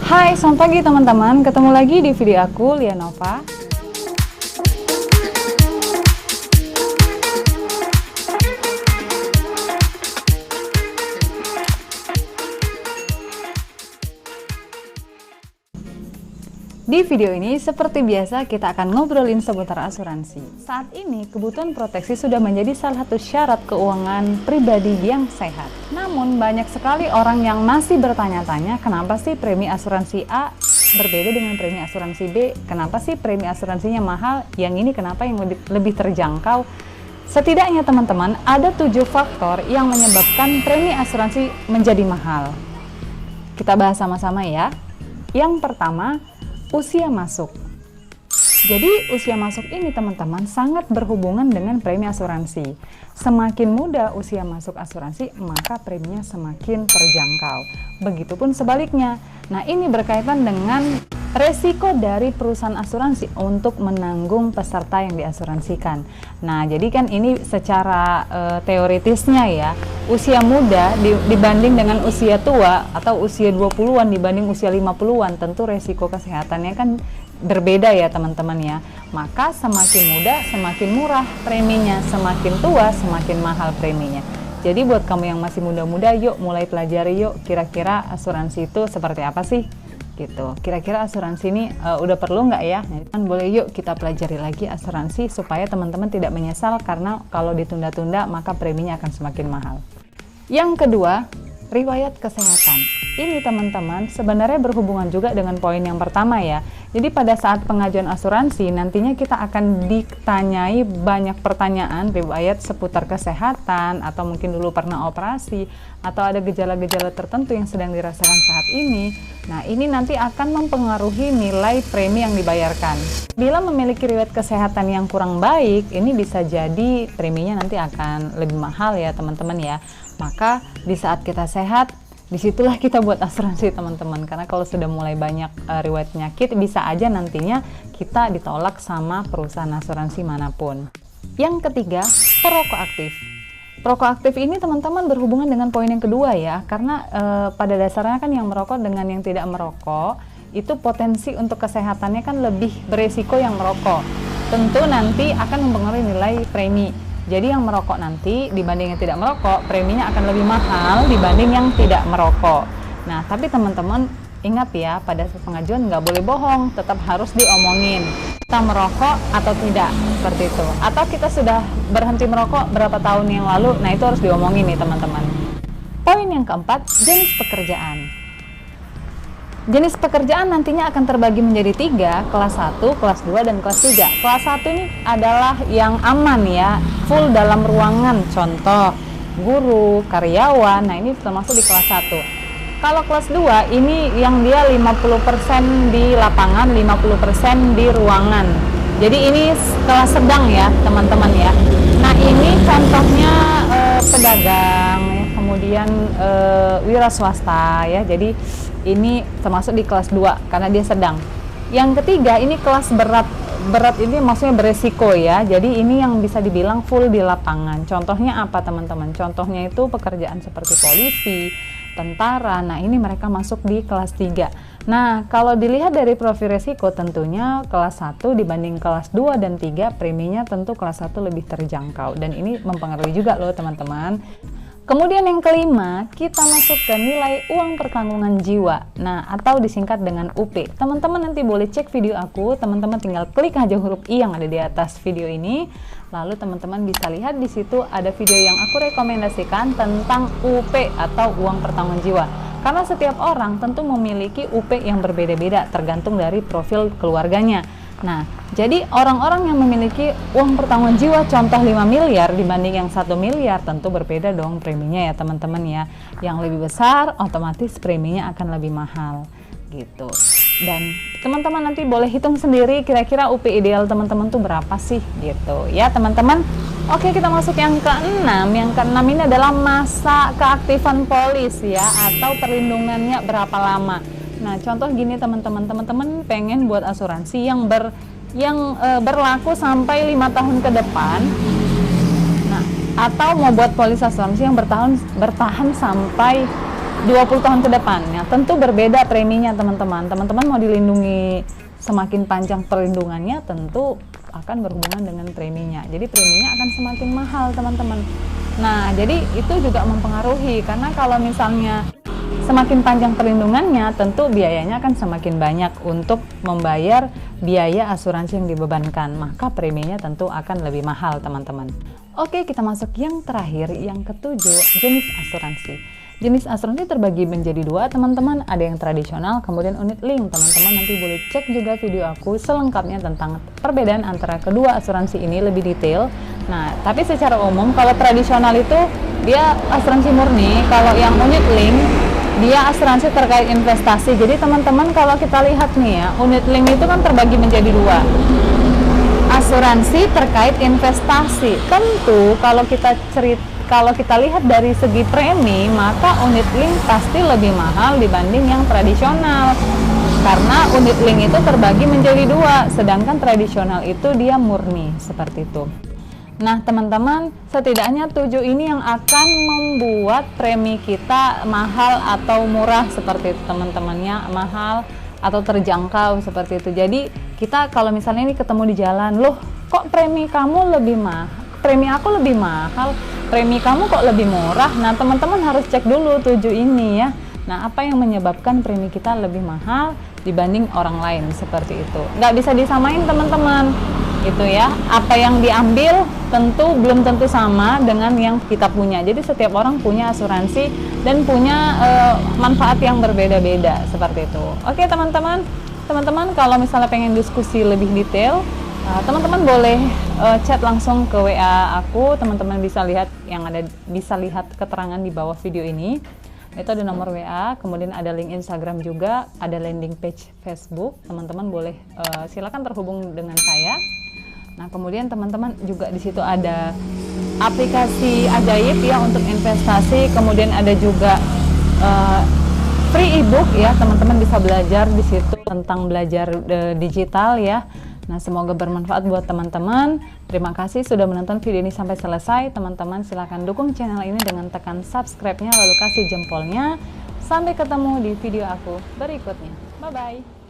Hai, selamat pagi teman-teman. Ketemu lagi di video aku, Lianova. Di video ini, seperti biasa, kita akan ngobrolin seputar asuransi. Saat ini, kebutuhan proteksi sudah menjadi salah satu syarat keuangan pribadi yang sehat. Namun, banyak sekali orang yang masih bertanya-tanya, kenapa sih premi asuransi A berbeda dengan premi asuransi B? Kenapa sih premi asuransinya mahal? Yang ini kenapa yang lebih terjangkau? Setidaknya, teman-teman, ada 7 faktor yang menyebabkan premi asuransi menjadi mahal. Kita bahas sama-sama ya. Yang pertama, usia masuk. Jadi usia masuk ini teman-teman sangat berhubungan dengan premi asuransi. Semakin muda usia masuk asuransi, maka preminya semakin terjangkau. Begitupun sebaliknya. Nah, ini berkaitan dengan resiko dari perusahaan asuransi untuk menanggung peserta yang diasuransikan. Nah, jadi kan ini secara teoritisnya ya, usia muda dibanding dengan usia tua atau usia 20-an dibanding usia 50-an, tentu resiko kesehatannya kan berbeda ya teman-teman ya. Maka semakin muda semakin murah preminya, semakin tua semakin mahal preminya. Jadi buat kamu yang masih muda-muda, yuk mulai pelajari yuk, kira-kira asuransi itu seperti apa sih? Gitu. Kira-kira asuransi ini udah perlu nggak ya? Kan boleh yuk kita pelajari lagi asuransi supaya teman-teman tidak menyesal karena kalau ditunda-tunda maka preminya akan semakin mahal. Yang kedua, riwayat kesehatan. Ini teman-teman sebenarnya berhubungan juga dengan poin yang pertama ya. Jadi pada saat pengajuan asuransi nantinya kita akan ditanyai banyak pertanyaan riwayat seputar kesehatan atau mungkin dulu pernah operasi atau ada gejala-gejala tertentu yang sedang dirasakan saat ini. Nah, ini nanti akan mempengaruhi nilai premi yang dibayarkan. Bila memiliki riwayat kesehatan yang kurang baik, ini bisa jadi preminya nanti akan lebih mahal ya teman-teman ya. Maka di saat kita sehat, disitulah kita buat asuransi teman-teman. Karena kalau sudah mulai banyak riwayat penyakit, bisa aja nantinya kita ditolak sama perusahaan asuransi manapun. Yang ketiga, perokok aktif. Perokok aktif ini teman-teman berhubungan dengan poin yang kedua ya, karena pada dasarnya kan yang merokok dengan yang tidak merokok itu potensi untuk kesehatannya kan lebih beresiko yang merokok. Tentu nanti akan mempengaruhi nilai premi. Jadi yang merokok nanti dibanding yang tidak merokok, preminya akan lebih mahal dibanding yang tidak merokok. Nah, tapi teman-teman ingat ya, pada saat pengajuan nggak boleh bohong, tetap harus diomongin. Kita merokok atau tidak, seperti itu. Atau kita sudah berhenti merokok berapa tahun yang lalu, nah itu harus diomongin nih teman-teman. Poin yang keempat, jenis pekerjaan. Jenis pekerjaan nantinya akan terbagi menjadi 3, kelas 1, kelas 2, dan kelas 3. Kelas 1 ini adalah yang aman ya, full dalam ruangan, contoh guru, karyawan, nah ini termasuk di kelas 1. Kalau kelas 2 ini yang dia 50% di lapangan, 50% di ruangan. Jadi ini kelas sedang ya teman-teman ya. Nah ini contohnya pedagang ya, kemudian wira swasta ya. Jadi ini termasuk di kelas 2 karena dia sedang. Yang ketiga ini kelas berat. Berat ini maksudnya beresiko ya. Jadi ini yang bisa dibilang full di lapangan. Contohnya apa teman-teman? Contohnya itu pekerjaan seperti polisi, tentara. Nah, ini mereka masuk di kelas 3. Nah, kalau dilihat dari profil resiko tentunya kelas 1 dibanding kelas 2 dan 3 preminya tentu kelas 1 lebih terjangkau dan ini mempengaruhi juga loh teman-teman. Kemudian yang kelima, kita masuk ke nilai uang pertanggungan jiwa. Nah, atau disingkat dengan UP. Teman-teman nanti boleh cek video aku, teman-teman tinggal klik aja huruf I yang ada di atas video ini. Lalu teman-teman bisa lihat di situ ada video yang aku rekomendasikan tentang UP atau uang pertanggungan jiwa. Karena setiap orang tentu memiliki UP yang berbeda-beda tergantung dari profil keluarganya. Nah, jadi orang-orang yang memiliki uang pertanggungan jiwa contoh 5 miliar dibanding yang 1 miliar tentu berbeda dong preminya ya teman-teman ya. Yang lebih besar otomatis preminya akan lebih mahal gitu. Dan teman-teman nanti boleh hitung sendiri kira-kira UP ideal teman-teman tuh berapa sih gitu ya teman-teman. Oke, kita masuk yang keenam. Yang keenam ini adalah masa keaktifan polis ya atau perlindungannya berapa lama. Nah, contoh gini teman-teman pengen buat asuransi yang berlaku sampai 5 tahun ke depan. Nah, atau mau buat polis asuransi yang bertahan sampai 20 tahun ke depannya tentu berbeda preminya teman-teman. Teman-teman mau dilindungi semakin panjang perlindungannya tentu akan berhubungan dengan preminya. Jadi preminya akan semakin mahal teman-teman. Nah, jadi itu juga mempengaruhi karena kalau misalnya semakin panjang perlindungannya tentu biayanya akan semakin banyak untuk membayar biaya asuransi yang dibebankan. Maka preminya tentu akan lebih mahal teman-teman. Oke, kita masuk yang terakhir, yang ketujuh, jenis asuransi. Jenis asuransi terbagi menjadi dua teman-teman, ada yang tradisional kemudian unit link. Teman-teman nanti boleh cek juga video aku selengkapnya tentang perbedaan antara kedua asuransi ini lebih detail. Nah, tapi secara umum kalau tradisional itu dia asuransi murni, kalau yang unit link dia asuransi terkait investasi. Jadi teman-teman kalau kita lihat nih ya, unit link itu kan terbagi menjadi dua. Asuransi terkait investasi. Tentu kalau kita lihat dari segi premi, maka unit link pasti lebih mahal dibanding yang tradisional. Karena unit link itu terbagi menjadi dua, sedangkan tradisional itu dia murni, seperti itu. Nah teman-teman, setidaknya 7 ini yang akan membuat premi kita mahal atau murah seperti itu teman-temannya, mahal atau terjangkau seperti itu. Jadi kita kalau misalnya ini ketemu di jalan, loh kok premi kamu lebih mahal, premi aku lebih mahal, premi kamu kok lebih murah. Nah teman-teman harus cek dulu 7 ini ya. Nah apa yang menyebabkan premi kita lebih mahal dibanding orang lain seperti itu. Nggak bisa disamain teman-teman gitu ya. Apa yang diambil tentu belum tentu sama dengan yang kita punya. Jadi setiap orang punya asuransi dan punya manfaat yang berbeda-beda seperti itu. Oke teman-teman, kalau misalnya pengen diskusi lebih detail, teman-teman boleh chat langsung ke WA aku. Teman-teman bisa lihat bisa lihat keterangan di bawah video ini. Itu ada nomor WA, kemudian ada link Instagram juga, ada landing page Facebook. Teman-teman boleh silakan terhubung dengan saya. Nah, kemudian teman-teman juga di situ ada aplikasi ajaib ya untuk investasi, kemudian ada juga free ebook ya, teman-teman bisa belajar di situ tentang belajar digital ya. Nah, semoga bermanfaat buat teman-teman. Terima kasih sudah menonton video ini sampai selesai. Teman-teman silahkan dukung channel ini dengan tekan subscribe-nya lalu kasih jempolnya. Sampai ketemu di video aku berikutnya. Bye-bye.